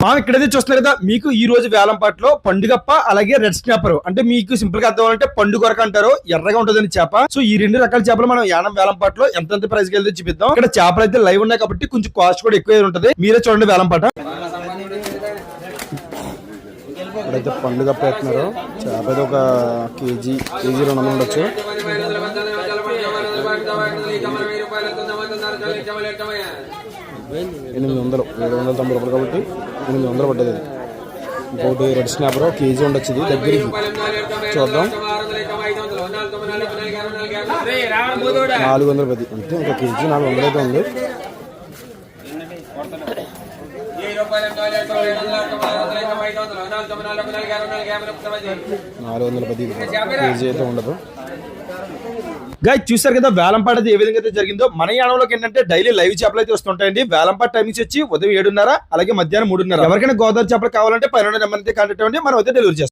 మనం ఇక్కడైతే చూస్తున్నారు కదా, మీకు ఈ రోజు వేలంపాట్లో పండుగప్ప అలాగే రెడ్ స్నాపర్ అంటే మీకు సింపుల్ గా అర్థం అంటే పండు కొరక అంటారు, ఎర్రగా ఉంటుందని చేప. సో ఈ రెండు రకాల చేపలు మనం యానం వేలంపాట్లో ఎంత ప్రైస్ కి వెళ్తే చూపిద్దాం. ఇక్కడ చేపలు అయితే లైవ్ ఉన్నాయి కాబట్టి కొంచెం కాస్ట్ కూడా ఎక్కువ ఉంటుంది. మీరే చూడండి వేలంపాట. ఇక్కడైతే పండుగప్ప ఎత్తున్నారు. చేప అయితే ఒక కేజీ 200 ఉండొచ్చు. 800 790 రూపాయలు కాబట్టి 800 పడ్డది. ఇంకోటి రెడ్ స్నాపర్ కేజీ ఉండొచ్చు. ఇది దగ్గరికి చూద్దాం. 410 అంటే ఇంకా కేజీ 400 అయితే ఉంది. 410 కేజీ అయితే ఉండదు. గైస్ చూసారు కదా వేలంపాట ఏ విధంగా అయితే జరిగిందో. మన యానంలోకి ఏంటంటే డైలీ లైవ్ చేపలు అయితే వస్తుంటాయండి. వేలంపాట టైమింగ్స్ వచ్చి ఉదయం 7:30 అలాగే మధ్యాహ్నం 3:30. ఎవరికైనా గోదావరి చేపలు కావాలంటే పైన నెంబర్ అయితే కాంటాక్ట్ అవ్వండి, మనం అయితే డెలివరీ చేస్తాం.